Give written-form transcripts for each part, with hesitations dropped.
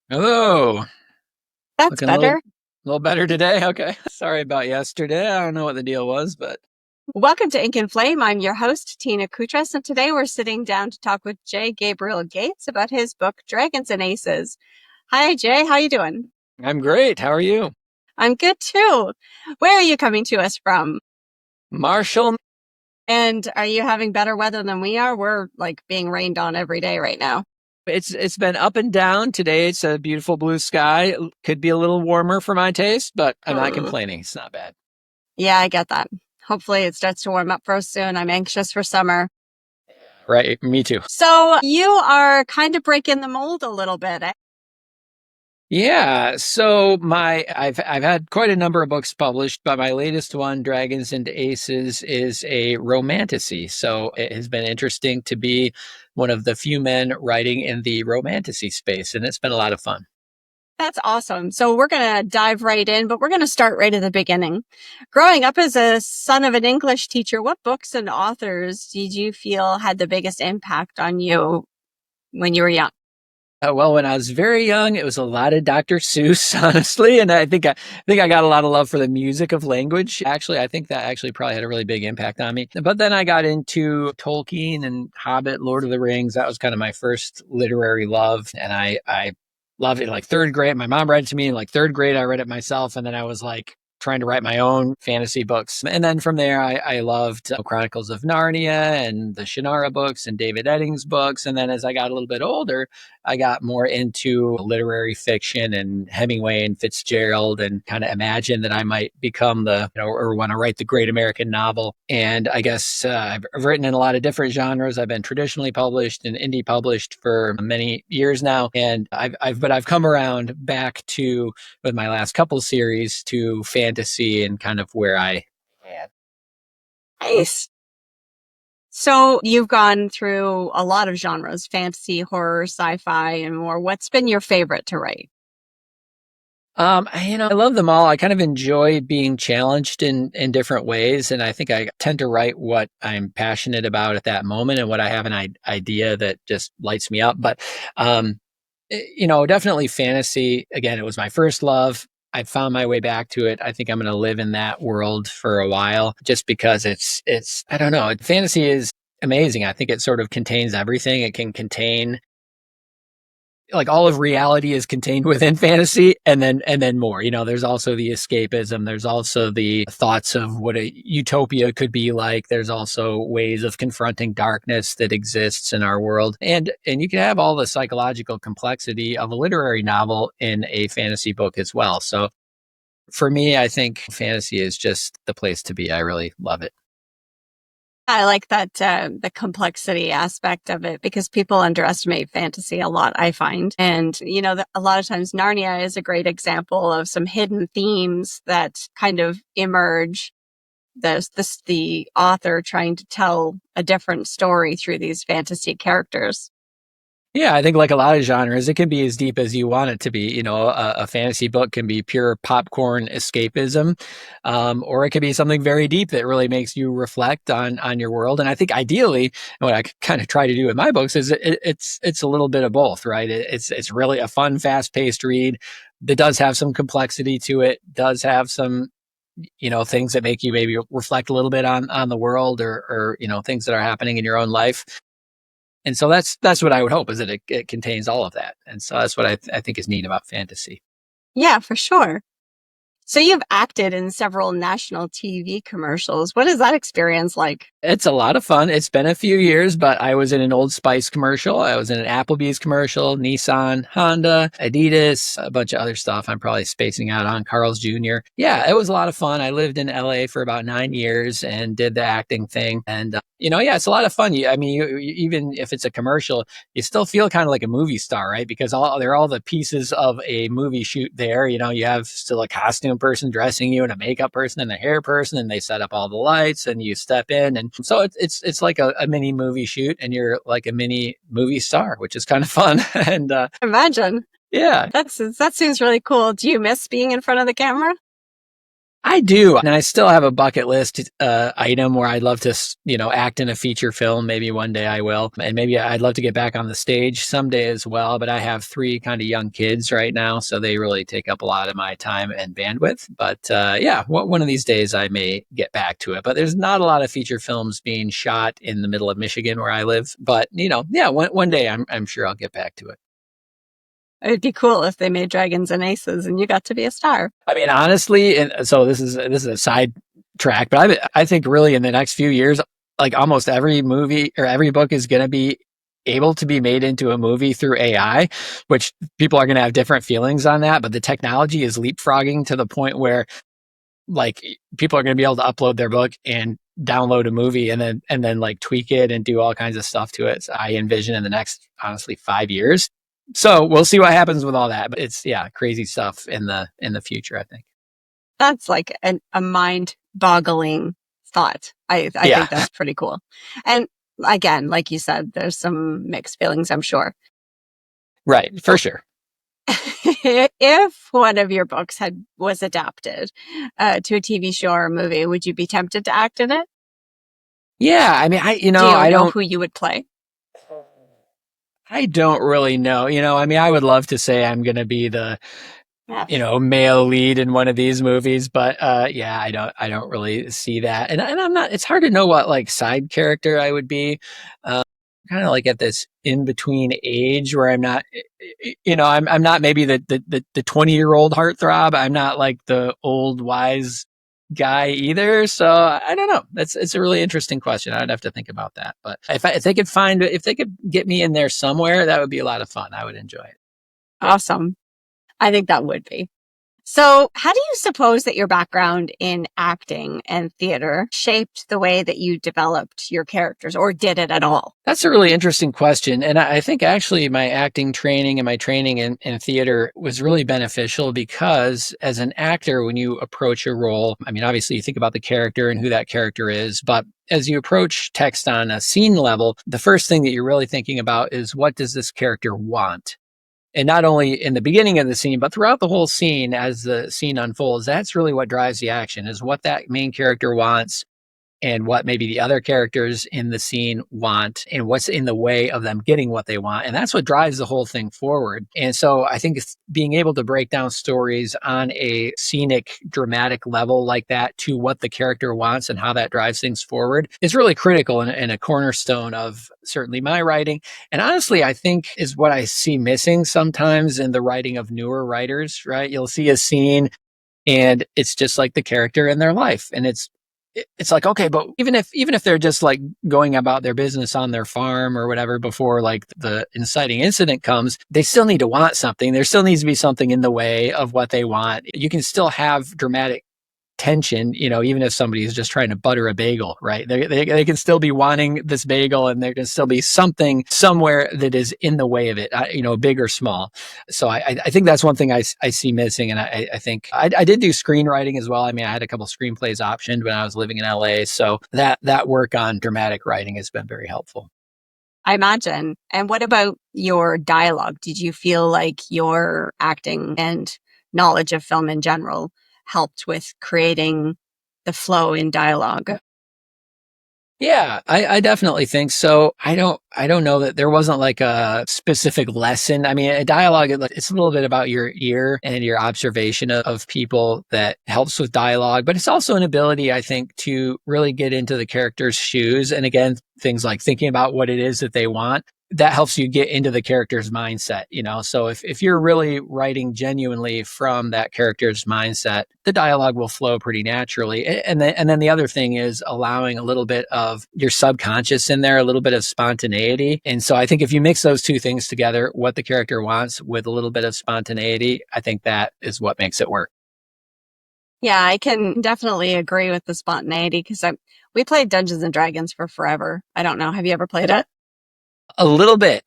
Hello. That's Looking a better. little better today. Okay. Sorry about yesterday. I don't know what the deal was, but Welcome to Ink and Flame. I'm your host, Tina Kutras, and today we're sitting down to talk with J. Gabriel Gates about his book, Dragons and Aces. Hi, Jay. How you doing? I'm great. How are you? I'm good too. Where are you coming to us from? Marshall. And are you having better weather than we are? We're like being rained on every day right now. It's been up and down. Today it's a beautiful blue sky. Could be a little warmer for my taste, but I'm not Hmm. complaining. It's not bad. Yeah, I get that. Hopefully it starts to warm up for us soon. I'm anxious for summer. Right. Me too. So you are kind of breaking the mold a little bit. Yeah, so I've had quite a number of books published, but my latest one, Dragons and Aces, is a romantasy. So it has been interesting to be one of the few men writing in the romantasy space, and it's been a lot of fun. That's awesome. So we're going to dive right in, but we're going to start right at the beginning. Growing up as a son of an English teacher, what books and authors did you feel had the biggest impact on you when you were young? Well, when I was very young, it was a lot of Dr. Seuss, honestly, and I think I got a lot of love for the music of language. Actually, I think that actually probably had a really big impact on me. But then I got into Tolkien and Hobbit, Lord of the Rings. That was kind of my first literary love, and I loved it. Like third grade, my mom read it to me. In like third grade, I read it myself, and then I was like trying to write my own fantasy books. And then from there, I loved Chronicles of Narnia and the Shannara books and David Eddings books. And then as I got a little bit older, I got more into literary fiction and Hemingway and Fitzgerald and kind of imagined that I might become or want to write the great American novel. And I guess I've written in a lot of different genres. I've been traditionally published and indie published for many years now. And I've come around back to, with my last couple series, to fantasy and kind of where I am. Nice. So you've gone through a lot of genres, fantasy, horror, sci-fi, and more. What's been your favorite to write? I love them all. I kind of enjoy being challenged in different ways, and I think I tend to write what I'm passionate about at that moment and what I have an idea that just lights me up. But definitely fantasy. Again, it was my first love. I found my way back to it. I think I'm going to live in that world for a while, just because it's I don't know. Fantasy is amazing. I think it sort of contains everything. It can contain, like, all of reality is contained within fantasy, and then more. There's also the escapism, there's also the thoughts of what a utopia could be like, there's also ways of confronting darkness that exists in our world, and you can have all the psychological complexity of a literary novel in a fantasy book as well. So for me, I think fantasy is just the place to be. I really love it. I like that the complexity aspect of it because people underestimate fantasy a lot, I find. And, a lot of times Narnia is a great example of some hidden themes that kind of emerge. The author trying to tell a different story through these fantasy characters. Yeah, I think like a lot of genres, it can be as deep as you want it to be. A fantasy book can be pure popcorn escapism, or it could be something very deep that really makes you reflect on your world. And I think ideally, what I kind of try to do with my books is it's a little bit of both, right? It's really a fun, fast paced read that does have some complexity to it, does have some things that make you maybe reflect a little bit on the world, or things that are happening in your own life. And so that's what I would hope, is that it contains all of that. And so that's what I think is neat about fantasy. Yeah, for sure. So you've acted in several national TV commercials. What is that experience like? It's a lot of fun. It's been a few years, but I was in an Old Spice commercial. I was in an Applebee's commercial, Nissan, Honda, Adidas, a bunch of other stuff I'm probably spacing out on, Carl's Jr. Yeah, it was a lot of fun. I lived in LA for about 9 years and did the acting thing. And, yeah, it's a lot of fun. Even if it's a commercial, you still feel kind of like a movie star, right? Because there are all the pieces of a movie shoot there. You have still a costume person dressing you and a makeup person and a hair person, and they set up all the lights and you step in. And so it's like a mini movie shoot, and you're like a mini movie star, which is kind of fun. And Imagine. yeah, That seems really cool. Do you miss being in front of the camera? I do, and I still have a bucket list item where I'd love to, act in a feature film. Maybe one day I will, and maybe I'd love to get back on the stage someday as well. But I have three kind of young kids right now, so they really take up a lot of my time and bandwidth. But yeah, one of these days I may get back to it. But there's not a lot of feature films being shot in the middle of Michigan where I live. But yeah, one day I'm sure I'll get back to it. It'd be cool if they made Dragons and Aces and you got to be a star. I mean, honestly, and so this is a side track, but I think really in the next few years, like almost every movie or every book is going to be able to be made into a movie through AI, which people are going to have different feelings on that. But the technology is leapfrogging to the point where like people are going to be able to upload their book and download a movie and then like tweak it and do all kinds of stuff to it. So I envision in the next honestly 5 years. So we'll see what happens with all that. But it's yeah, crazy stuff in the future, I think. That's like a mind boggling thought. I Yeah. think that's pretty cool. And again, like you said, there's some mixed feelings, I'm sure. Right, for sure. If one of your books was adapted to a TV show or a movie, would you be tempted to act in it? Yeah, I mean, Do you I know don't who you would play? I don't really know. I mean, I would love to say I'm going to be the Yeah. male lead in one of these movies, but yeah, I don't really see that. And I'm not, it's hard to know what like side character I would be. Um, kind of like at this in between age where I'm not, I'm not maybe the 20-year-old heartthrob. I'm not like the old wise guy either. So I don't know. It's a really interesting question. I'd have to think about that. But if they could get me in there somewhere, that would be a lot of fun. I would enjoy it. Awesome. I think that would be. So, how do you suppose that your background in acting and theater shaped the way that you developed your characters, or did it at all? That's a really interesting question. And I think actually my acting training and my training in theater was really beneficial because as an actor, when you approach a role, I mean, obviously you think about the character and who that character is, but as you approach text on a scene level, the first thing that you're really thinking about is what does this character want? And not only in the beginning of the scene, but throughout the whole scene as the scene unfolds, that's really what drives the action is what that main character wants and what maybe the other characters in the scene want and what's in the way of them getting what they want. And that's what drives the whole thing forward. And so I think it's being able to break down stories on a scenic, dramatic level like that to what the character wants and how that drives things forward is really critical and a cornerstone of certainly my writing. And honestly, I think is what I see missing sometimes in the writing of newer writers, right? You'll see a scene and it's just like the character in their life and it's like okay, but even if they're just like going about their business on their farm or whatever before like the inciting incident comes, they still need to want something. There still needs to be something in the way of what they want. You can still have dramatic tension, even if somebody is just trying to butter a bagel, right? They can still be wanting this bagel and there can still be something somewhere that is in the way of it, big or small. So I think that's one thing I see missing. And I think I did do screenwriting as well. I mean, I had a couple screenplays optioned when I was living in LA. So that work on dramatic writing has been very helpful. I imagine. And what about your dialogue? Did you feel like your acting and knowledge of film in general helped with creating the flow in dialogue? Yeah, I definitely think so. I don't know that there wasn't like a specific lesson. I mean, a dialogue, it's a little bit about your ear and your observation of people that helps with dialogue, but it's also an ability, I think, to really get into the character's shoes. And again, things like thinking about what it is that they want. That helps you get into the character's mindset. So if you're really writing genuinely from that character's mindset, the dialogue will flow pretty naturally. And then the other thing is allowing a little bit of your subconscious in there, a little bit of spontaneity. And so I think if you mix those two things together, what the character wants with a little bit of spontaneity, I think that is what makes it work. Yeah, I can definitely agree with the spontaneity because we played Dungeons and Dragons for forever. I don't know. Have you ever played it? A little bit,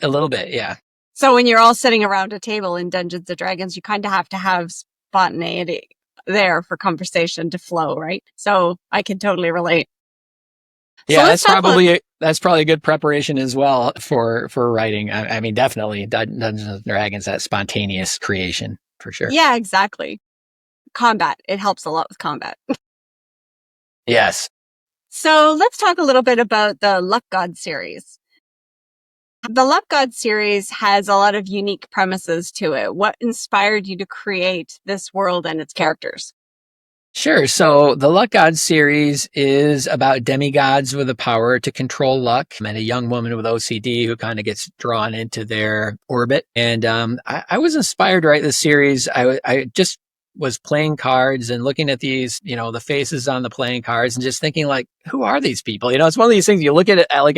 yeah. So when you're all sitting around a table in Dungeons and Dragons, you kind of have to have spontaneity there for conversation to flow, right? So I can totally relate. So Yeah, let's talk about, that's probably a good preparation as well for writing. I mean, definitely Dungeons and Dragons, that spontaneous creation for sure. yeah, exactly. combat. It helps a lot with combat. Yes. So let's talk a little bit about the Luck God series. The Luck God series has a lot of unique premises to it. What inspired you to create this world and its characters? Sure. So the Luck God series is about demigods with the power to control luck and a young woman with OCD who kind of gets drawn into their orbit. And I was inspired to write this series. I just was playing cards and looking at these, the faces on the playing cards and just thinking like, who are these people? It's one of these things you look at it like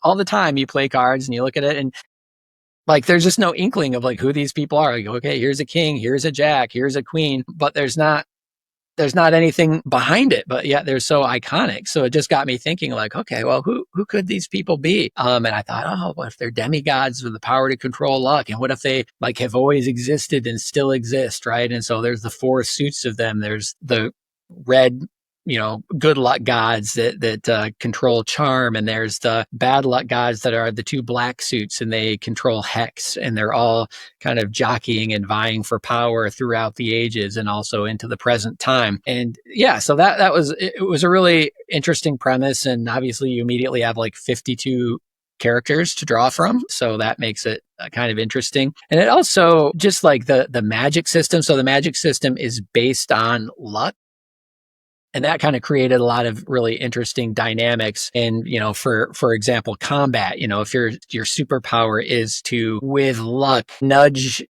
all the time you play cards and you look at it and like, there's just no inkling of like who these people are. Like, okay, here's a king, here's a jack, here's a queen, but there's not anything behind it, but yet they're so iconic. So it just got me thinking like, okay, well, who could these people be? And I thought, oh, what if they're demigods with the power to control luck? And what if they like have always existed and still exist, right? And so there's the four suits of them. There's the red, good luck gods that control charm, and there's the bad luck gods that are the two black suits, and they control hex, and they're all kind of jockeying and vying for power throughout the ages and also into the present time. And yeah, so that was it was a really interesting premise, and obviously you immediately have like 52 characters to draw from, so that makes it kind of interesting. And it also just like the magic system. So the magic system is based on luck, and that kind of created a lot of really interesting dynamics. And for example, combat, if your superpower is to with luck nudge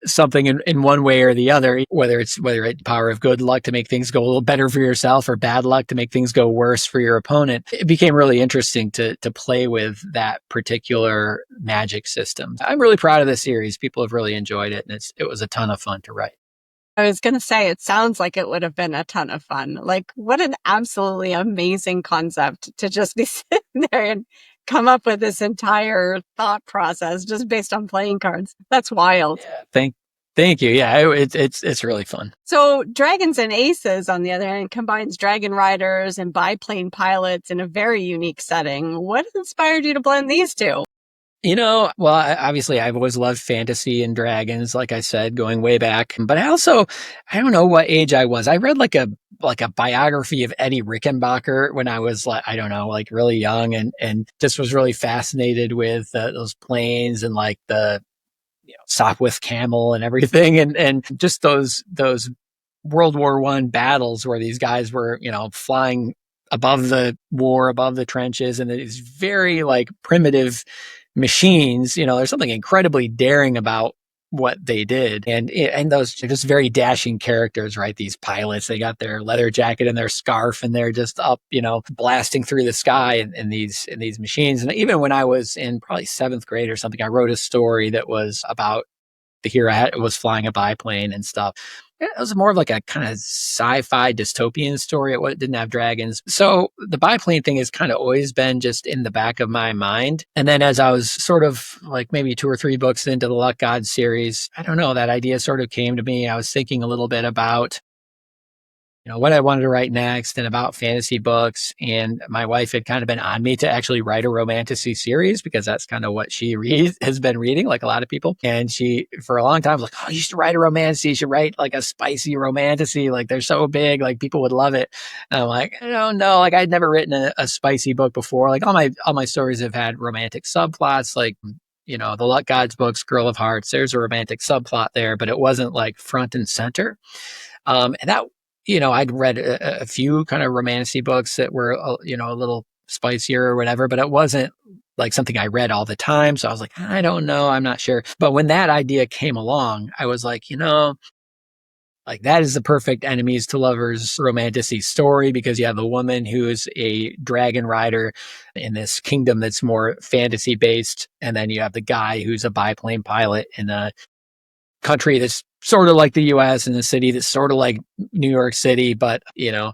something in one way or the other, whether it's power of good luck to make things go a little better for yourself or bad luck to make things go worse for your opponent, it became really interesting to play with that particular magic system. I'm really proud of this series. People have really enjoyed it, and it was a ton of fun to write. I was going to say, it sounds like it would have been a ton of fun. Like, what an absolutely amazing concept to just be sitting there and come up with this entire thought process just based on playing cards. That's wild. Yeah, thank you. Yeah, it's really fun. So, Dragons and Aces, on the other hand, combines dragon riders and biplane pilots in a very unique setting. What inspired you to blend these two? Well, obviously I've always loved fantasy and dragons, like I said, going way back. But I don't know what age I was. I read like a biography of Eddie Rickenbacker when I was like, I don't know, like really young, and just was really fascinated with those planes and like the Sopwith Camel and everything, and just those World War One battles where these guys were, flying above the war, above the trenches, and these very like primitive machines. There's something incredibly daring about what they did, and those are just very dashing characters, right? These pilots, they got their leather jacket and their scarf, and they're just up, blasting through the sky in these machines. And even when I was in probably seventh grade or something, I wrote a story that was about the hero was flying a biplane and stuff. It was more of like a kind of sci-fi dystopian story. It didn't have dragons. So the biplane thing has kind of always been just in the back of my mind. And then as I was sort of like maybe two or three books into the Luck God series, I don't know, that idea sort of came to me. I was thinking a little bit about what I wanted to write next and about fantasy books. And my wife had kind of been on me to actually write a romantasy series because that's kind of what she has been reading, like a lot of people. And she, for a long time, was like, oh, you should write a romantasy. You should write like a spicy romantasy. Like they're so big, like people would love it. And I'm like, I don't know. Like I'd never written a spicy book before. Like all my stories have had romantic subplots, like the Luck God's books, Girl of Hearts, there's a romantic subplot there, but it wasn't like front and center. And that, I'd read a few kind of romantasy books that were, a little spicier or whatever, but it wasn't like something I read all the time. So I was like, I don't know. I'm not sure. But when that idea came along, I was like, like that is the perfect enemies to lovers romantasy story because you have a woman who's a dragon rider in this kingdom that's more fantasy based. And then you have the guy who's a biplane pilot in a country that's sort of like the US and a city that's sort of like New York City, but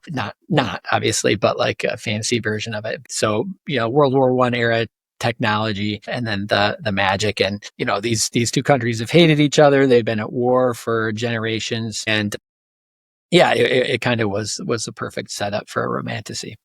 not obviously, but like a fantasy version of it. So, World War One era technology and then the magic, and these two countries have hated each other. They've been at war for generations, and yeah, it kind of was the perfect setup for a romantasy.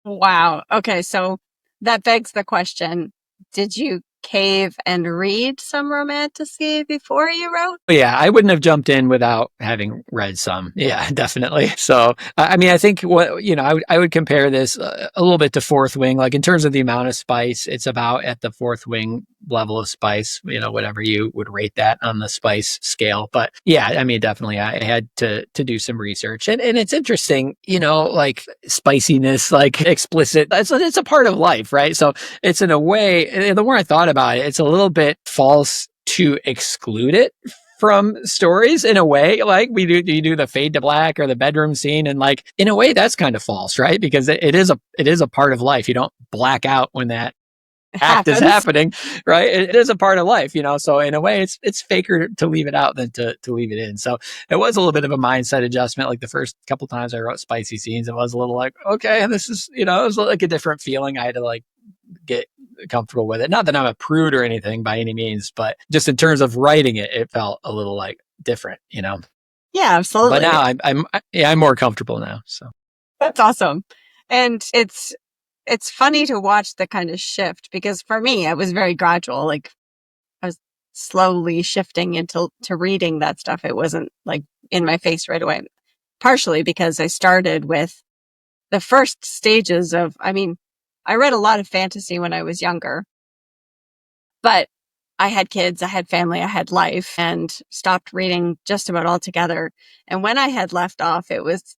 Wow. Okay. So that begs the question, did you cave and read some Romantasy before you wrote? But yeah, I wouldn't have jumped in without having read some. Yeah, definitely. So, I mean, I think I would compare this a little bit to Fourth Wing. Like in terms of the amount of spice, it's about at the Fourth Wing level of spice, whatever you would rate that on the spice scale. But yeah, I mean, definitely I had to do some research, and it's interesting, like spiciness, like explicit, it's a part of life, right? So it's in a way, and the more I thought about it, it's a little bit false to exclude it from stories in a way. Like you do the fade to black or the bedroom scene, and like in a way that's kind of false, right? Because it is a part of life. You don't black out when that It act is happens. happening, right? It is a part of life, so in a way it's faker to leave it out than to leave it in. So it was a little bit of a mindset adjustment. Like the first couple times I wrote spicy scenes, it was a little like, okay, this is, it was like a different feeling. I had to like get comfortable with it. Not that I'm a prude or anything by any means, but just in terms of writing it, it felt a little like different. Yeah, But now absolutely. I'm more comfortable now. So That's awesome. And it's funny to watch the kind of shift, because for me it was very gradual. Like I was slowly shifting into reading that stuff. It wasn't like in my face right away. Partially because I started with the first stages of, I mean, I read a lot of fantasy when I was younger, but I had kids, I had family, I had life, and stopped reading just about altogether. And when I had left off, it was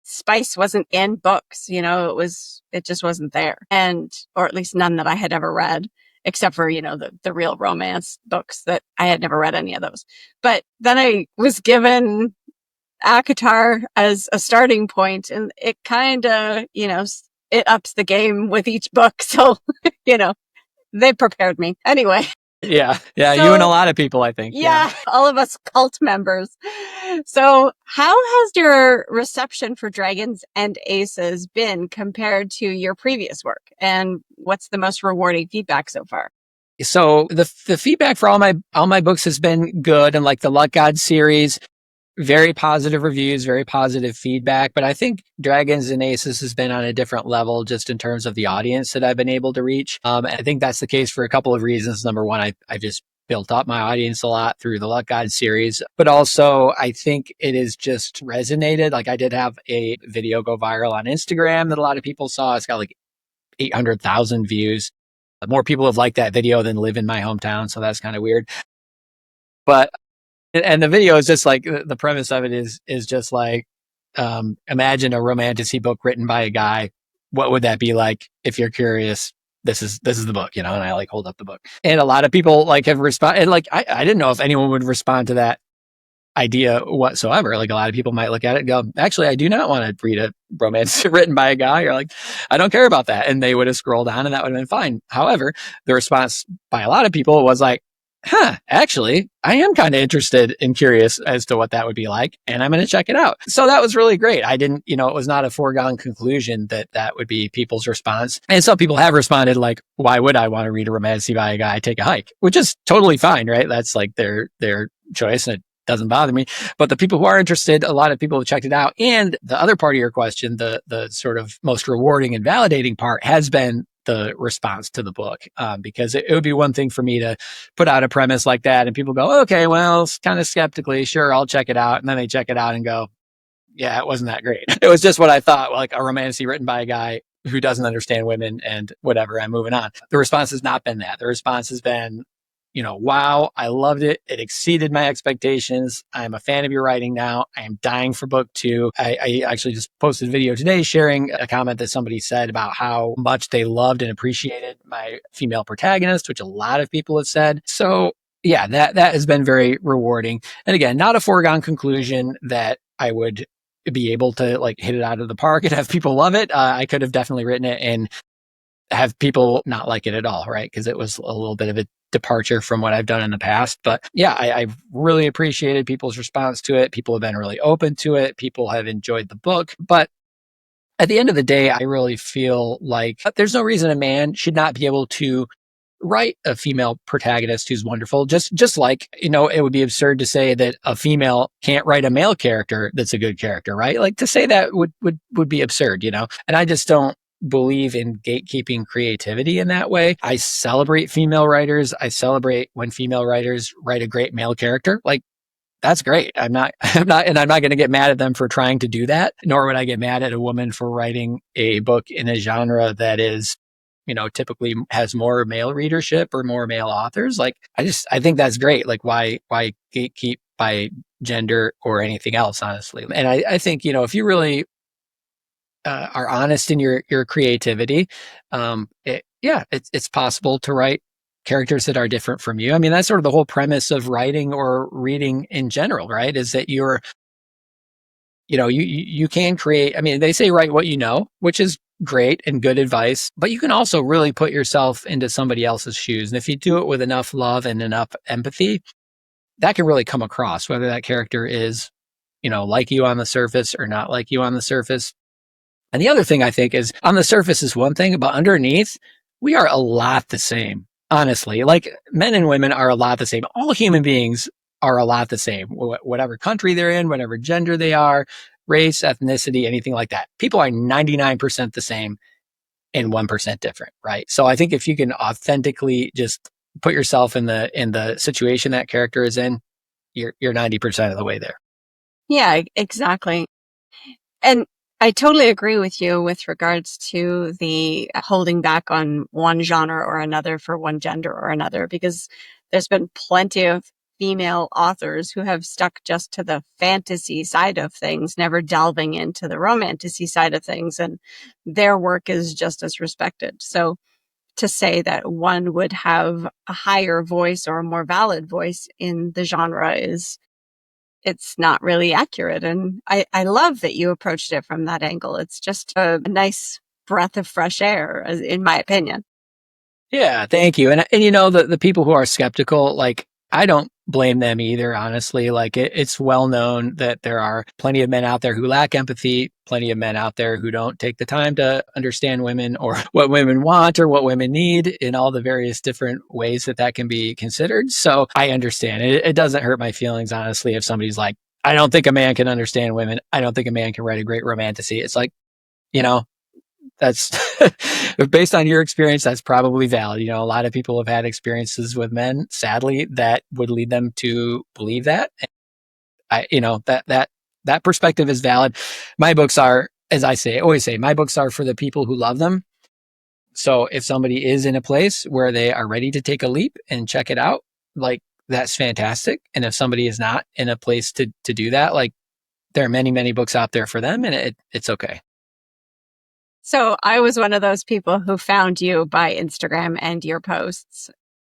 spice wasn't in books, it just wasn't there. And, or at least none that I had ever read, except for, the real romance books that I had never read any of those. But then I was given Akatar as a starting point, and it kind of, it ups the game with each book. So, you know, they prepared me anyway. yeah, you and a So lot of people, I think. Yeah. yeah, all of us cult members. So how has your reception for Dragons and Aces been compared to your previous work? And what's the most rewarding feedback so far? So the feedback for all my books has been good, and like the Luck God series, very positive reviews, very positive feedback. But I think Dragons and Aces has been on a different level just in terms of the audience that I've been able to reach. I think that's the case for a couple of reasons. Number one, I just built up my audience a lot through the Luck God series, but also I think it has just resonated. Like I did have a video go viral on Instagram that a lot of people saw. It's got like 800,000 views. More people have liked that video than live in my hometown. So that's kind of weird. But and the video is just like the premise of it is just like imagine a romantasy book written by a guy. What would that be like? If you're curious, this is the book, and I like hold up the book, and a lot of people like have responded. And like I didn't know if anyone would respond to that idea whatsoever. Like a lot of people might look at it and go, actually, I do not want to read a romance written by a guy, or like, I don't care about that. And they would have scrolled on and that would have been fine. However, the response by a lot of people was like, actually, I am kind of interested and curious as to what that would be like, and I'm going to check it out. So that was really great. I didn't, it was not a foregone conclusion that that would be people's response. And some people have responded like, why would I want to read a romantasy by a guy take a hike? Which is totally fine, right? That's like their choice, and it doesn't bother me. But the people who are interested, a lot of people have checked it out. And the other part of your question, the sort of most rewarding and validating part, has been the response to the book, because it would be one thing for me to put out a premise like that and people go, okay, well, kind of skeptically, sure, I'll check it out. And then they check it out and go, yeah, it wasn't that great. It was just what I thought, like a romantasy written by a guy who doesn't understand women and whatever, I'm moving on. The response has not been that. The response has been, wow, I loved it. It exceeded my expectations. I'm a fan of your writing now. I am dying for book two. I actually just posted a video today sharing a comment that somebody said about how much they loved and appreciated my female protagonist, which a lot of people have said. So yeah, that has been very rewarding. And again, not a foregone conclusion that I would be able to like hit it out of the park and have people love it. I could have definitely written it and have people not like it at all, right? Because it was a little bit of a departure from what I've done in the past. But yeah, I've really appreciated people's response to it. People have been really open to it. People have enjoyed the book. But at the end of the day, I really feel like there's no reason a man should not be able to write a female protagonist who's wonderful. Just like, it would be absurd to say that a female can't write a male character that's a good character, right? Like to say that would be absurd, And I just don't believe in gatekeeping creativity in that way. I celebrate female writers. I celebrate when female writers write a great male character. Like, that's great. And I'm not going to get mad at them for trying to do that, nor would I get mad at a woman for writing a book in a genre that is, typically has more male readership or more male authors. Like, I think that's great. Like, why gatekeep by gender or anything else, honestly. And I think, if you really are honest in your creativity, it's possible to write characters that are different from you. I mean, that's sort of the whole premise of writing or reading in general, right? Is that you can create. I mean, they say write what you know, which is great and good advice, but you can also really put yourself into somebody else's shoes. And if you do it with enough love and enough empathy, that can really come across, whether that character is, like you on the surface or not like you on the surface. And the other thing I think is on the surface is one thing, but underneath, we are a lot the same. Honestly, like men and women are a lot the same. All human beings are a lot the same, whatever country they're in, whatever gender they are, race, ethnicity, anything like that. People are 99% the same and 1% different, right? So I think if you can authentically just put yourself in the situation that character is in, you're 90% of the way there. Yeah, exactly. And I totally agree with you with regards to the holding back on one genre or another for one gender or another, because there's been plenty of female authors who have stuck just to the fantasy side of things, never delving into the romantasy side of things, and their work is just as respected. So to say that one would have a higher voice or a more valid voice in the genre it's not really accurate. And I love that you approached it from that angle. It's just a nice breath of fresh air, in my opinion. Yeah, thank you. And the people who are skeptical, like, I don't blame them either, honestly. Like, it's well known that there are plenty of men out there who lack empathy, plenty of men out there who don't take the time to understand women or what women want or what women need in all the various different ways that can be considered. So I understand. It doesn't hurt my feelings, honestly, if somebody's like, I don't think a man can understand women. I don't think a man can write a great romantasy. It's like, you know, that's based on your experience, that's probably valid. A lot of people have had experiences with men, sadly, that would lead them to believe that. That perspective is valid. My books are, as always say, my books are for the people who love them. So if somebody is in a place where they are ready to take a leap and check it out, like, that's fantastic. And if somebody is not in a place to do that, like, there are many, many books out there for them, and it's okay. So I was one of those people who found you by Instagram and your posts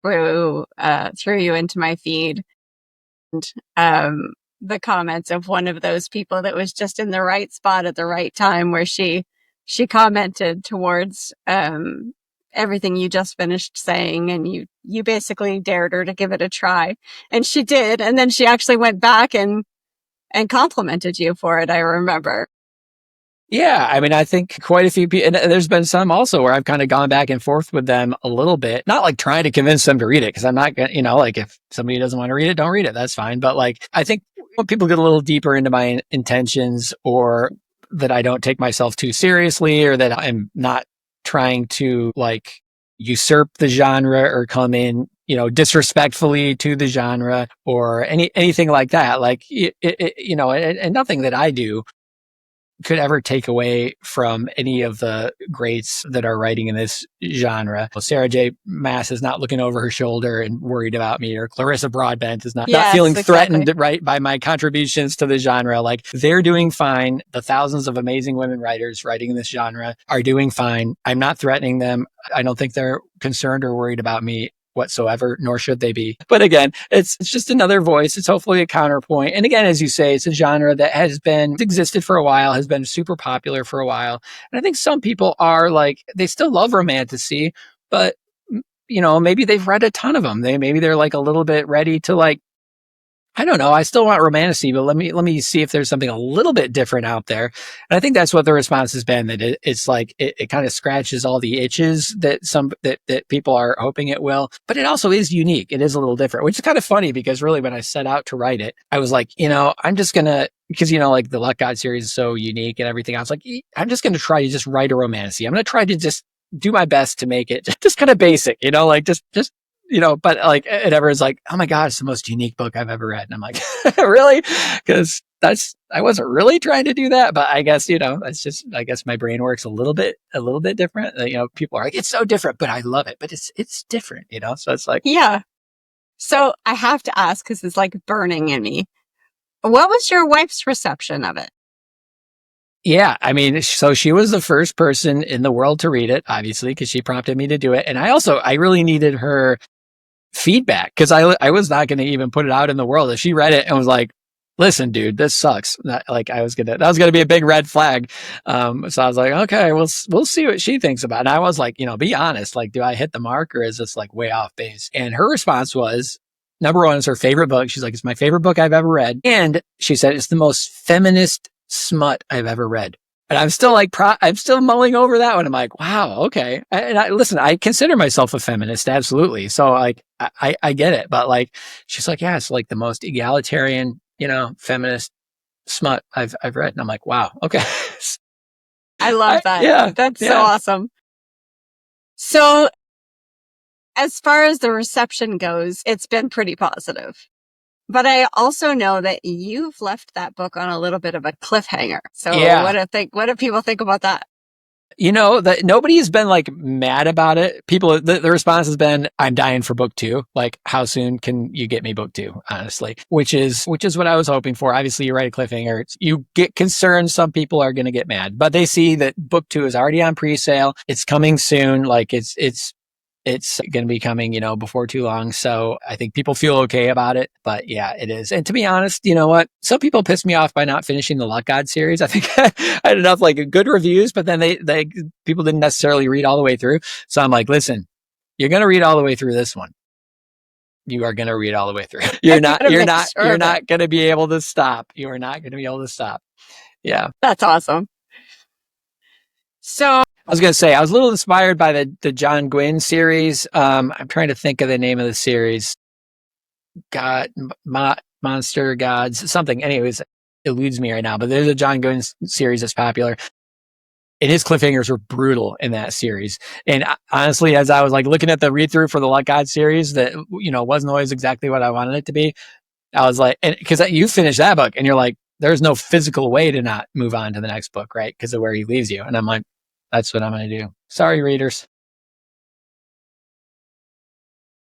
threw you into my feed. And the comments of one of those people that was just in the right spot at the right time, where she commented towards everything you just finished saying, and you basically dared her to give it a try, and she did, and then she actually went back and complimented you for it, I remember. Yeah, I mean, I think quite a few people, and there's been some also where I've kind of gone back and forth with them a little bit, not like trying to convince them to read it, because I'm not going to, like, if somebody doesn't want to read it, don't read it. That's fine. But like, I think when people get a little deeper into my intentions, or that I don't take myself too seriously, or that I'm not trying to like usurp the genre or come in, disrespectfully to the genre or anything like that. Like, and nothing that I do could ever take away from any of the greats that are writing in this genre. Sarah J. Maas is not looking over her shoulder and worried about me, or Clarissa Broadbent is not feeling threatened, right, by my contributions to the genre. Like, they're doing fine. The thousands of amazing women writers writing in this genre are doing fine. I'm not threatening them. I don't think they're concerned or worried about me whatsoever, nor should they be. But again, it's just another voice. It's hopefully a counterpoint. And again, as you say, it's a genre that has existed for a while, has been super popular for a while. And I think some people are like, they still love romantasy, but maybe they've read a ton of them. Maybe they're like a little bit ready to, like, I don't know. I still want romantasy, but let me see if there's something a little bit different out there. And I think that's what the response has been, that it's like, it kind of scratches all the itches that that people are hoping it will, but it also is unique. It is a little different, which is kind of funny, because really when I set out to write it, I was like, I'm just going to because like the Luck God series is so unique and everything. I was like, I'm just going to try to just write a romantasy. I'm going to try to just do my best to make it just kind of basic, like just but like, and everyone's like, oh my God, it's the most unique book I've ever read. And I'm like, really? Because I wasn't really trying to do that, but I guess, that's just, I guess my brain works a little bit different. People are like, it's so different, but I love it, but it's different, so it's like, Yeah. So I have to ask, because it's like burning in me. What was your wife's reception of it? yeah, I mean, so she was the first person in the world to read it, obviously, because she prompted me to do it. And I really needed her feedback because I was not going to even put it out in the world. If she read it and was like, listen, dude, this sucks. That was going to be a big red flag. So I was like, okay, we'll see what she thinks about it. And I was like, be honest, like, do I hit the mark or is this like way off base? And her response was, number one, it's her favorite book. She's like, it's my favorite book I've ever read. And she said, it's the most feminist smut I've ever read. And I'm still like, I'm still mulling over that one. I'm like, wow, okay. Listen, I consider myself a feminist, absolutely. So like, I get it, but like, she's like, yeah, it's like the most egalitarian, feminist smut I've read. And I'm like, wow, okay. I love that. Yeah, That's so yeah. awesome. So as far as the reception goes, it's been pretty positive. But I also know that you've left that book on a little bit of a cliffhanger. So Yeah. what do people think about that? That nobody's been like mad about it. People, the response has been, I'm dying for book two. Like, how soon can you get me book two? Honestly, which is what I was hoping for. Obviously, you write a cliffhanger. You get concerned. Some people are going to get mad, but they see that book two is already on pre-sale. It's coming soon. Like it's going to be coming, before too long. So I think people feel okay about it. But yeah, it is. And to be honest, you know what? Some people pissed me off by not finishing the Luck God series. I think I had enough like good reviews, but then they people didn't necessarily read all the way through. So I'm like, listen, you're going to read all the way through this one. You are going to read all the way through. I gotta make sure You're of it. not going to be able to stop. You are not going to be able to stop. Yeah. That's awesome. So I was going to say, I was a little inspired by the John Gwynn series. I'm trying to think of the name of the series. God, monster gods, something. Anyways, eludes me right now. But there's a John Gwynn series that's popular, and his cliffhangers were brutal in that series. And honestly, as I was like looking at the read through for the Luck God series, that wasn't always exactly what I wanted it to be. I was like, and because you finish that book, and you're like, there's no physical way to not move on to the next book, right? Because of where he leaves you. And I'm like, that's what I'm going to do. Sorry, readers.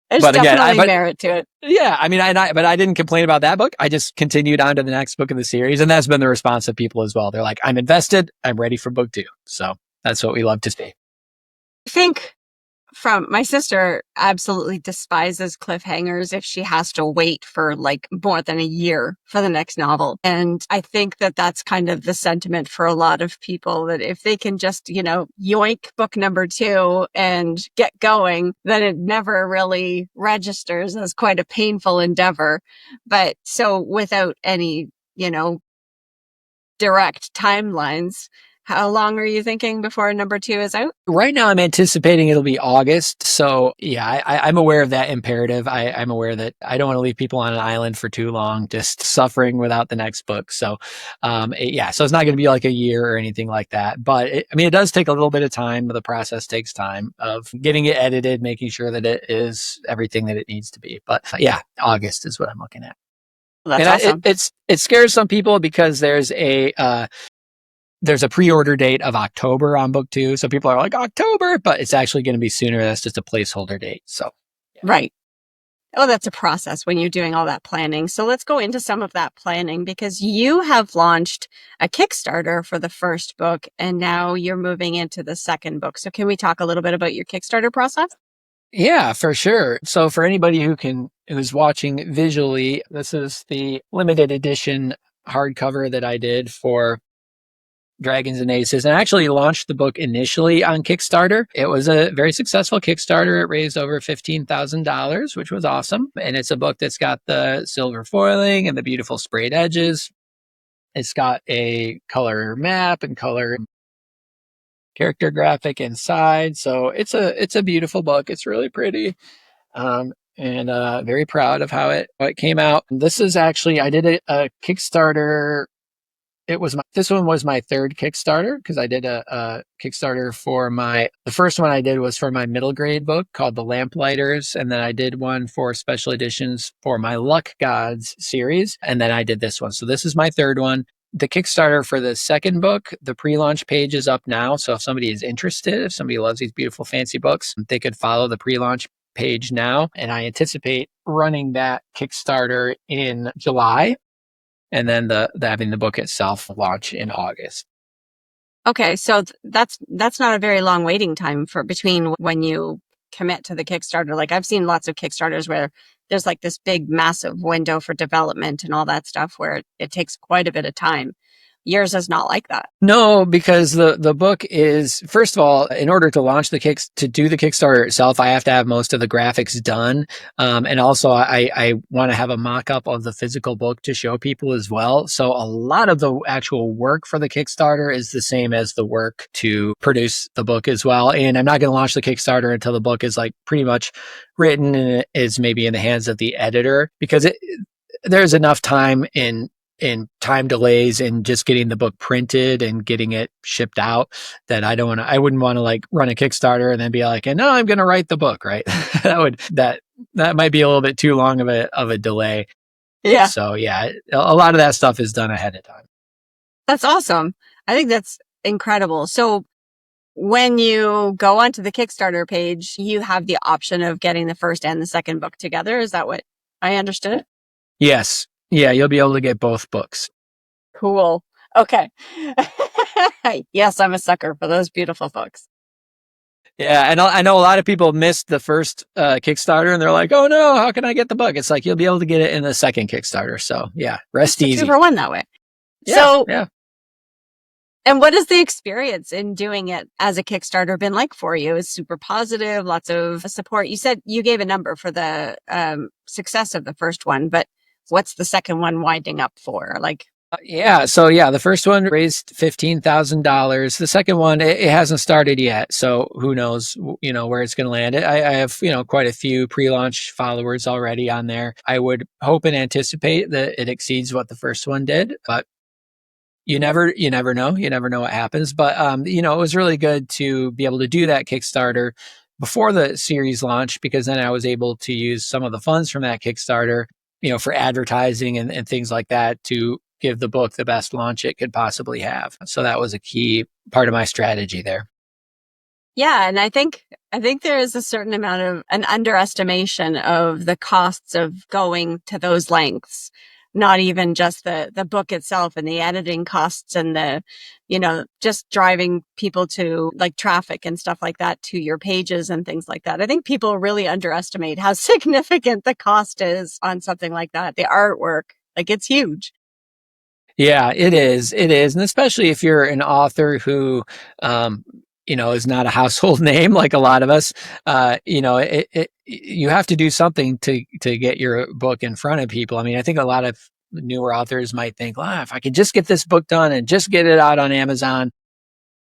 there's But again, definitely merit to it. yeah, I mean, but I didn't complain about that book. I just continued on to the next book in the series, and that's been the response of people as well. They're like, I'm invested. I'm ready for book two. So that's what we love to see. I think from my sister absolutely despises cliffhangers if she has to wait for like more than a year for the next novel. And I think that that's kind of the sentiment for a lot of people, that if they can just, yoink book number two and get going, then it never really registers as quite a painful endeavor. But so without any, direct timelines, how long are you thinking before number two is out? Right now, I'm anticipating it'll be August. So yeah, I'm aware of that imperative. I'm aware that I don't want to leave people on an island for too long, just suffering without the next book. So, yeah, so it's not going to be like a year or anything like that. But it does take a little bit of time. The process takes time of getting it edited, making sure that it is everything that it needs to be. But yeah, August is what I'm looking at. Well, that's And awesome. it scares some people because there's a pre-order date of October on book two. So people are like, October, but it's actually going to be sooner. That's just a placeholder date. So, yeah. Right. Oh, that's a process when you're doing all that planning. So let's go into some of that planning, because you have launched a Kickstarter for the first book and now you're moving into the second book. So can we talk a little bit about your Kickstarter process? Yeah, for sure. So for anybody who's watching visually, this is the limited edition hardcover that I did for Dragons and Aces, and I actually launched the book initially on Kickstarter. It was a very successful Kickstarter. It raised over $15,000, which was awesome. And it's a book that's got the silver foiling and the beautiful sprayed edges. It's got a color map and color character graphic inside. So it's a beautiful book. It's really pretty. And very proud of how it came out. This is actually, I did a Kickstarter this one was my third Kickstarter because I did a Kickstarter for the first one I did was for my middle grade book called The Lamplighters. And then I did one for special editions for my Luck Gods series. And then I did this one. So this is my third one. The Kickstarter for the second book, the pre-launch page is up now. So if somebody is interested, if somebody loves these beautiful fancy books, they could follow the pre-launch page now. And I anticipate running that Kickstarter in July and then the having the book itself launch in August. Okay, so that's not a very long waiting time for between when you commit to the Kickstarter. Like I've seen lots of Kickstarters where there's like this big massive window for development and all that stuff where it takes quite a bit of time. Yours is not like that. No, because the book is, first of all, in order to launch to do the Kickstarter itself, I have to have most of the graphics done. And also I want to have a mock-up of the physical book to show people as well. So a lot of the actual work for the Kickstarter is the same as the work to produce the book as well. And I'm not going to launch the Kickstarter until the book is like pretty much written and it is maybe in the hands of the editor because there's enough time in time delays and just getting the book printed and getting it shipped out that I wouldn't want to like run a Kickstarter and then be like, and no, I'm going to write the book, right? that might be a little bit too long of a delay. Yeah. So yeah, a lot of that stuff is done ahead of time. That's awesome. I think that's incredible. So when you go onto the Kickstarter page, you have the option of getting the first and the second book together. Is that what I understood? Yes. Yeah, you'll be able to get both books. Cool. Okay. Yes, I'm a sucker for those beautiful books. Yeah, and I know a lot of people missed the first Kickstarter and they're like, oh no, how can I get the book? It's like, you'll be able to get it in the second Kickstarter. So yeah, rest It's a easy. 2-for-1 that way. Yeah, So, yeah. and what has the experience in doing it as a Kickstarter been like for you? Is super positive, lots of support. You said you gave a number for the success of the first one, but what's the second one winding up for? Like, the first one raised $15,000. The second one, it hasn't started yet, so who knows, where it's going to land. I have, quite a few pre-launch followers already on there. I would hope and anticipate that it exceeds what the first one did, but you never know. You never know what happens. But it was really good to be able to do that Kickstarter before the series launched because then I was able to use some of the funds from that Kickstarter, for advertising and things like that to give the book the best launch it could possibly have. So that was a key part of my strategy there. yeah, and I think there is a certain amount of an underestimation of the costs of going to those lengths. Not even just the book itself and the editing costs and the, just driving people to like traffic and stuff like that to your pages and things like that. I think people really underestimate how significant the cost is on something like that. The artwork, like it's huge. Yeah, it is. It is. And especially if you're an author who, is not a household name like a lot of us, you have to do something to get your book in front of people. I mean, I think a lot of newer authors might think, well, if I could just get this book done and just get it out on Amazon,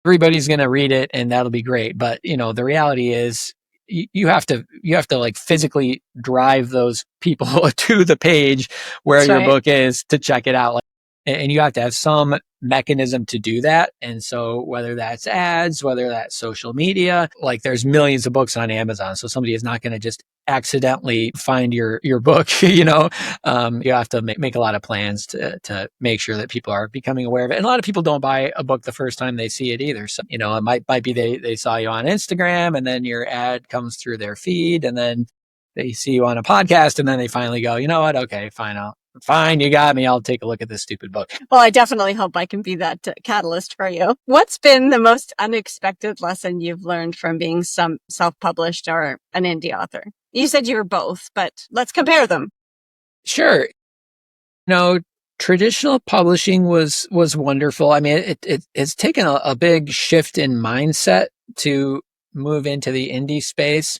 everybody's going to read it and that'll be great. But, the reality is you have to like physically drive those people to the page where That's your right. book is to check it out. And you have to have some mechanism to do that. And so whether that's ads, whether that's social media, like there's millions of books on Amazon. So somebody is not going to just accidentally find your book, you have to make a lot of plans to make sure that people are becoming aware of it. And a lot of people don't buy a book the first time they see it either. So, it might be they saw you on Instagram and then your ad comes through their feed and then they see you on a podcast and then they finally go, you know what? Okay, fine, you got me. I'll take a look at this stupid book. Well, I definitely hope I can be that catalyst for you. What's been the most unexpected lesson you've learned from being some self-published or an indie author? You said you were both, but let's compare them. Sure. Traditional publishing was wonderful. I mean, it's taken a big shift in mindset to move into the indie space.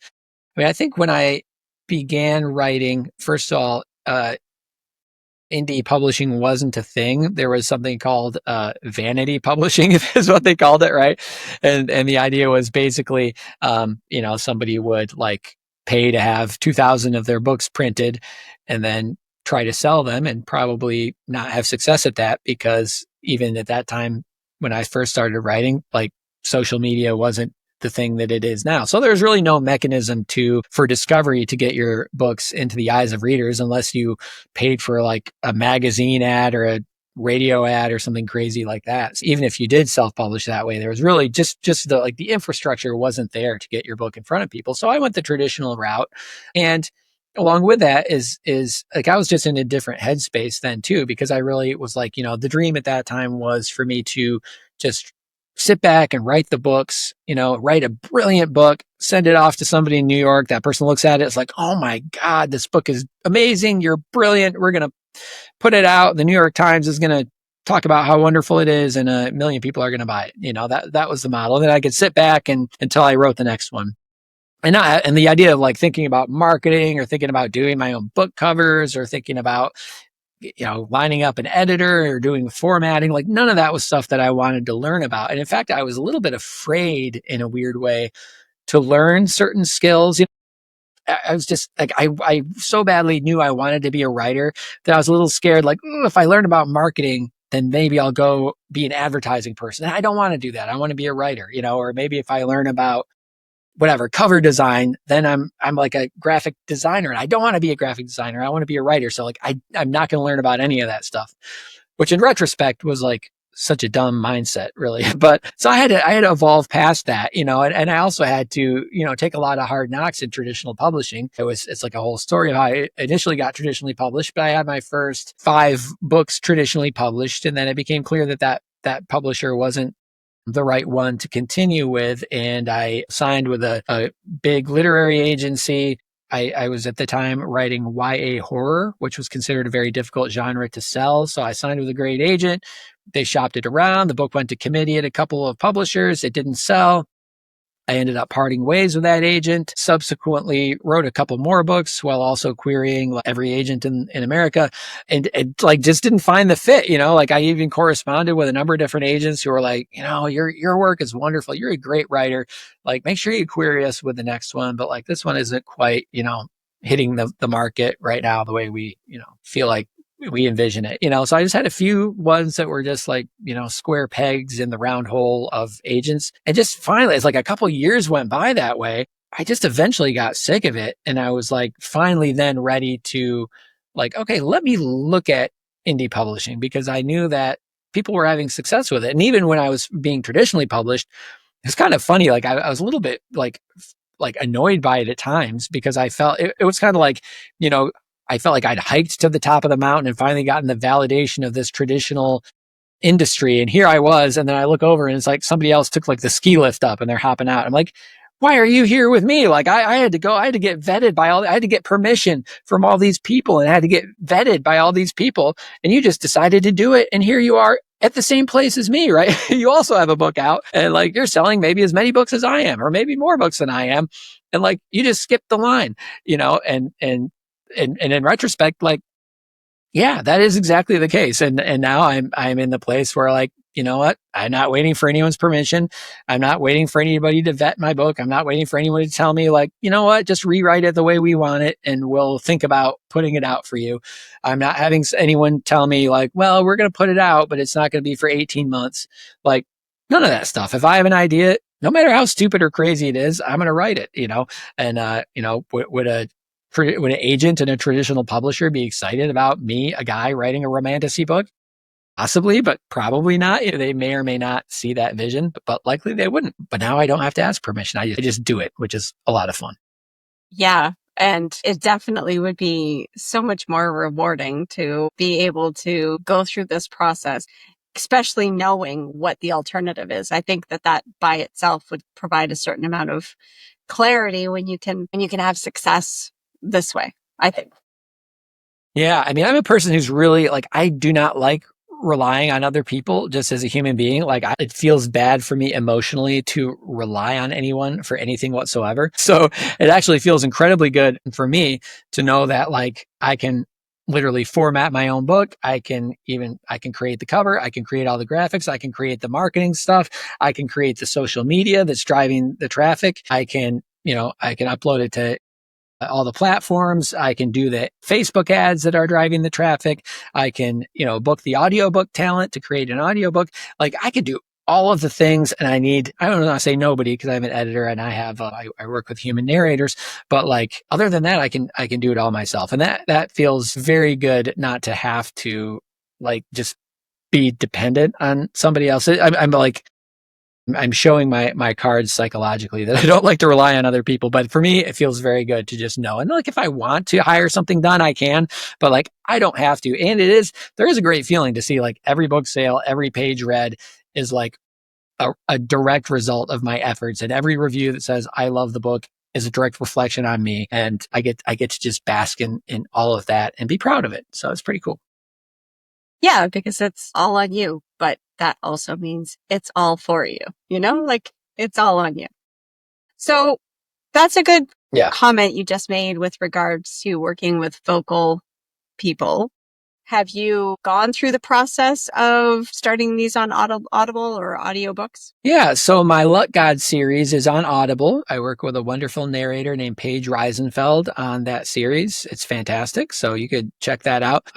I mean, I think when I began writing, first of all, indie publishing wasn't a thing. There was something called vanity publishing is what they called it, right? And the idea was basically, somebody would like pay to have 2,000 of their books printed, and then try to sell them and probably not have success at that, because even at that time when I first started writing, like social media wasn't the thing that it is now. So there's really no mechanism for discovery to get your books into the eyes of readers unless you paid for like a magazine ad or a radio ad or something crazy like that. So even if you did self-publish that way, there was really just the infrastructure wasn't there to get your book in front of people. So I went the traditional route. And along with that is like I was just in a different headspace then too, because I really was like, the dream at that time was for me to just sit back and write the books, write a brilliant book, send it off to somebody in New York. That person looks at it, it's like, oh my God, this book is amazing. You're brilliant. We're going to put it out. The New York Times is going to talk about how wonderful it is, and a million people are going to buy it. That was the model. And then I could sit back and until I wrote the next one. And the idea of like thinking about marketing or thinking about doing my own book covers or thinking about, lining up an editor or doing formatting, like none of that was stuff that I wanted to learn about. And in fact, I was a little bit afraid in a weird way to learn certain skills. I was just like, I so badly knew I wanted to be a writer that I was a little scared, like, if I learn about marketing, then maybe I'll go be an advertising person. And I don't want to do that. I want to be a writer, or maybe if I learn about whatever cover design, then I'm like a graphic designer, and I don't want to be a graphic designer. I want to be a writer. So like I'm not going to learn about any of that stuff, which in retrospect was like such a dumb mindset, really. But so I had to evolve past that, and I also had to, take a lot of hard knocks in traditional publishing. It's like a whole story of how I initially got traditionally published, but I had my first 5 books traditionally published. And then it became clear that publisher wasn't the right one to continue with. And I signed with a big literary agency. I was at the time writing YA horror, which was considered a very difficult genre to sell. So I signed with a great agent. They shopped it around. The book went to committee at a couple of publishers. It didn't sell. I ended up parting ways with that agent, subsequently wrote a couple more books while also querying every agent in America, and like just didn't find the fit, like I even corresponded with a number of different agents who were like, your work is wonderful. You're a great writer. Like, make sure you query us with the next one. But like this one isn't quite, hitting the market right now the way we, feel like we envision it, so I just had a few ones that were just like, square pegs in the round hole of agents. And just finally, it's like a couple years went by that way. I just eventually got sick of it. And I was like, finally then ready to like, okay, let me look at indie publishing, because I knew that people were having success with it. And even when I was being traditionally published, it's kind of funny. Like I was a little bit like annoyed by it at times, because I felt it was kind of like, I felt like I'd hiked to the top of the mountain and finally gotten the validation of this traditional industry. And here I was. And then I look over and it's like somebody else took like the ski lift up and they're hopping out. I'm like, why are you here with me? Like I had to go, I had to get vetted I had to get permission from all these people, and I had to get vetted by all these people. And you just decided to do it. And here you are at the same place as me, right? You also have a book out, and like you're selling maybe as many books as I am, or maybe more books than I am. And like, you just skipped the line, and in retrospect, like, yeah, that is exactly the case. And now I'm in the place where like, you know what? I'm not waiting for anyone's permission. I'm not waiting for anybody to vet my book. I'm not waiting for anyone to tell me like, you know what? Just rewrite it the way we want it, and we'll think about putting it out for you. I'm not having anyone tell me like, well, we're going to put it out, but it's not going to be for 18 months. Like, none of that stuff. If I have an idea, no matter how stupid or crazy it is, I'm going to write it, and, would an agent and a traditional publisher be excited about me, a guy writing a romantasy book? Possibly, but probably not. They may or may not see that vision, but likely they wouldn't. But now I don't have to ask permission. I just do it, which is a lot of fun. Yeah. And it definitely would be so much more rewarding to be able to go through this process, especially knowing what the alternative is. I think that by itself would provide a certain amount of clarity when you can have success this way, I think. Yeah. I mean, I'm a person who's really like, I do not like relying on other people just as a human being. Like it feels bad for me emotionally to rely on anyone for anything whatsoever. So it actually feels incredibly good for me to know that like I can literally format my own book. I can create the cover. I can create all the graphics. I can create the marketing stuff. I can create the social media that's driving the traffic. I can upload it to all the platforms. I can do the Facebook ads that are driving the traffic. I can, book the audiobook talent to create an audiobook. Like I could do all of the things, and I don't know, I say nobody because I'm an editor and I work with human narrators, but like other than that, I can do it all myself. And that feels very good not to have to like just be dependent on somebody else. I'm showing my cards psychologically that I don't like to rely on other people, but for me, it feels very good to just know. And like, if I want to hire something done, I can, but like, I don't have to. And there is a great feeling to see like every book sale, every page read is like a direct result of my efforts. And every review that says, I love the book is a direct reflection on me. And I get to just bask in all of that and be proud of it. So it's pretty cool. Yeah, because it's all on you, but that also means it's all for you, like it's all on you. So that's a good comment you just made with regards to working with vocal people. Have you gone through the process of starting these on Audible or audiobooks? Yeah, so my Luck God series is on Audible. I work with a wonderful narrator named Paige Reisenfeld on that series. It's fantastic, so you could check that out.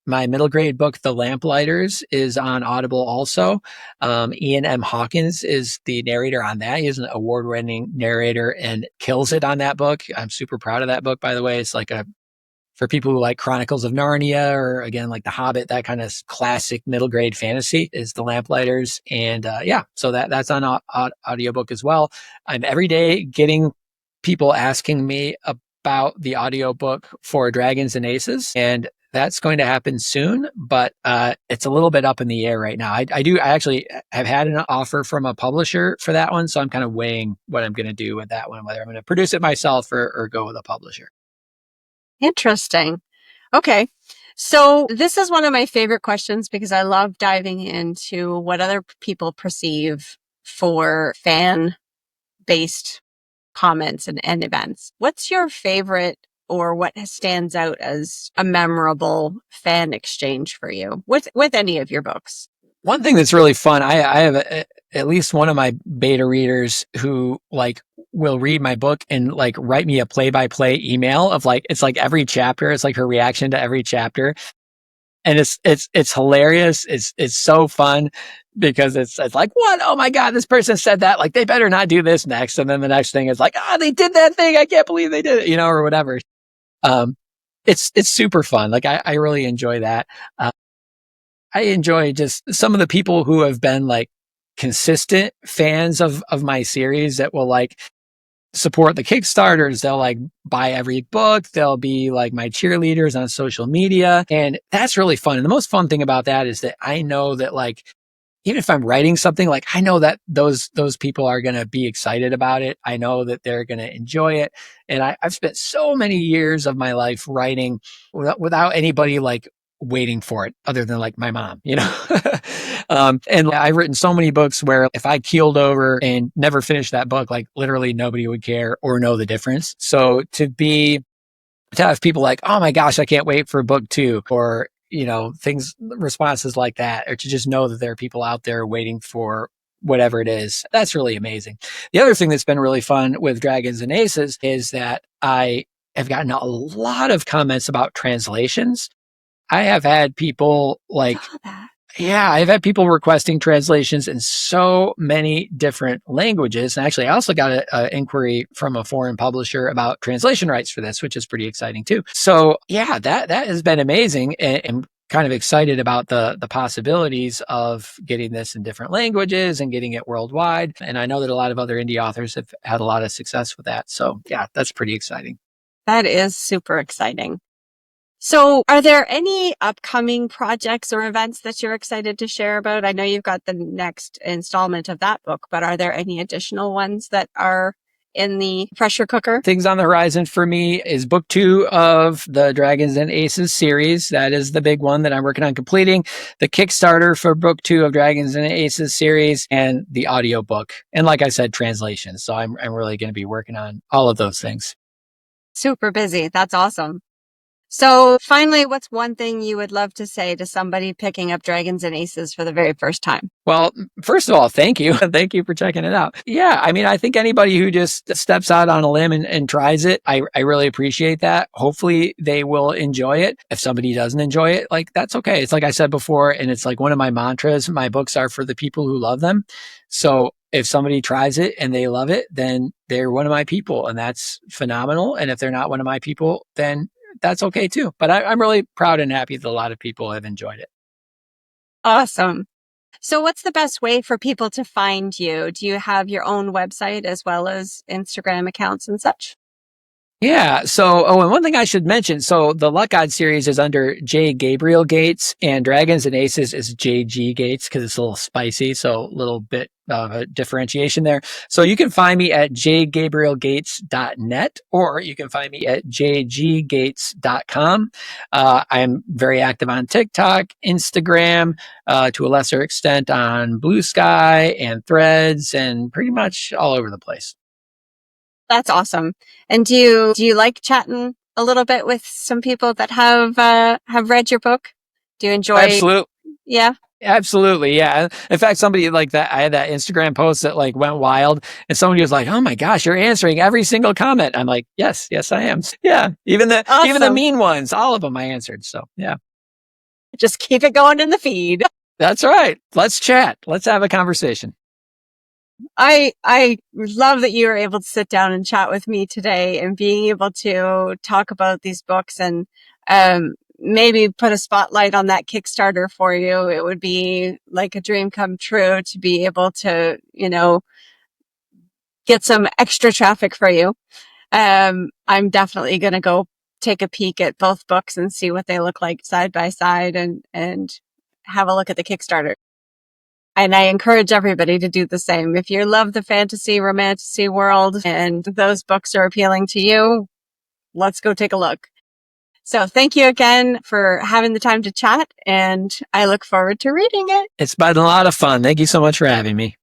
My middle grade book, The Lamplighters, is on Audible also. Ian M. Hawkins is the narrator on that. He's an award-winning narrator and kills it on that book. I'm super proud of that book, by the way. It's like for people who like Chronicles of Narnia or again, like The Hobbit, that kind of classic middle grade fantasy is The Lamplighters. And so that's on audiobook as well. I'm every day getting people asking me about the audiobook for Dragons and Aces, and that's going to happen soon, but it's a little bit up in the air right now. I actually have had an offer from a publisher for that one, so I'm kind of weighing what I'm going to do with that one, whether I'm going to produce it myself or go with a publisher. Interesting. Okay. So this is one of my favorite questions because I love diving into what other people perceive for fan-based comments and events. What's your favorite or what stands out as a memorable fan exchange for you with any of your books? One thing that's really fun, I have at least one of my beta readers who like will read my book and like write me a play-by-play email of like, it's like every chapter. It's like her reaction to every chapter. And it's hilarious. It's so fun because it's like, what? Oh my God, this person said that. Like, they better not do this next. And then the next thing is like, they did that thing. I can't believe they did it, or whatever. It's super fun. Like, I really enjoy that. I enjoy just some of the people who have been like consistent fans of my series that will like support the Kickstarters. They'll like buy every book. They'll be like my cheerleaders on social media. And that's really fun. And the most fun thing about that is that I know that like, even if I'm writing something, like I know that those people are going to be excited about it. I know that they're going to enjoy it. And I've spent so many years of my life writing without anybody like waiting for it other than like my mom, and I've written so many books where if I keeled over and never finished that book, like literally nobody would care or know the difference. So to have people like, oh my gosh, I can't wait for book 2, or responses like that, or to just know that there are people out there waiting for whatever it is, that's really amazing. The other thing that's been really fun with Dragons and Aces is that I have gotten a lot of comments about translations. I have had people like, yeah, I've had people requesting translations in so many different languages. And actually, I also got an inquiry from a foreign publisher about translation rights for this, which is pretty exciting too. So yeah, that has been amazing, and I'm kind of excited about the possibilities of getting this in different languages and getting it worldwide. And I know that a lot of other indie authors have had a lot of success with that. So yeah, that's pretty exciting. That is super exciting. So are there any upcoming projects or events that you're excited to share about? I know you've got the next installment of that book, but are there any additional ones that are in the pressure cooker? Things on the horizon for me is book 2 of the Dragons and Aces series. That is the big one that I'm working on completing. The Kickstarter for book 2 of Dragons and Aces series, and the audiobook. And like I said, translation. So I'm really going to be working on all of those things. Super busy. That's awesome. So finally, what's one thing you would love to say to somebody picking up Dragons and Aces for the very first time? Well, first of all, thank you. Thank you for checking it out. Yeah, I mean, I think anybody who just steps out on a limb and tries it, I really appreciate that. Hopefully they will enjoy it. If somebody doesn't enjoy it, like that's okay. It's like I said before, and it's like one of my mantras. My books are for the people who love them. So if somebody tries it and they love it, then they're one of my people, and that's phenomenal. And if they're not one of my people, then that's okay too. But I'm really proud and happy that a lot of people have enjoyed it. Awesome. So what's the best way for people to find you? Do you have your own website as well as Instagram accounts and such? Yeah. So, oh, and one thing I should mention. So the Luck God series is under J. Gabriel Gates, and Dragons and Aces is JG Gates because it's a little spicy. So a little bit of a differentiation there. So you can find me at jgabrielgates.net, or you can find me at jggates.com. I'm very active on TikTok, Instagram, to a lesser extent on Blue Sky and Threads, and pretty much all over the place. That's awesome. And do you like chatting a little bit with some people that have read your book? Do you enjoy? Absolutely. Yeah. Absolutely, yeah. In fact, somebody like that, I had that Instagram post that like went wild, and somebody was like, "Oh my gosh, you're answering every single comment." I'm like, "Yes, yes, I am." Yeah, even the Awesome. mean ones, all of them, I answered. So yeah, Just keep it going in the feed. that's right. Let's chat. Let's have a conversation. I love that you were able to sit down and chat with me today and being able to talk about these books and maybe put a spotlight on that Kickstarter for you. It would be like a dream come true to be able to, get some extra traffic for you. I'm definitely going to go take a peek at both books and see what they look like side by side and have a look at the Kickstarter. And I encourage everybody to do the same. If you love the fantasy, romantasy world and those books are appealing to you, let's go take a look. So thank you again for having the time to chat, and I look forward to reading it. It's been a lot of fun. Thank you so much for having me.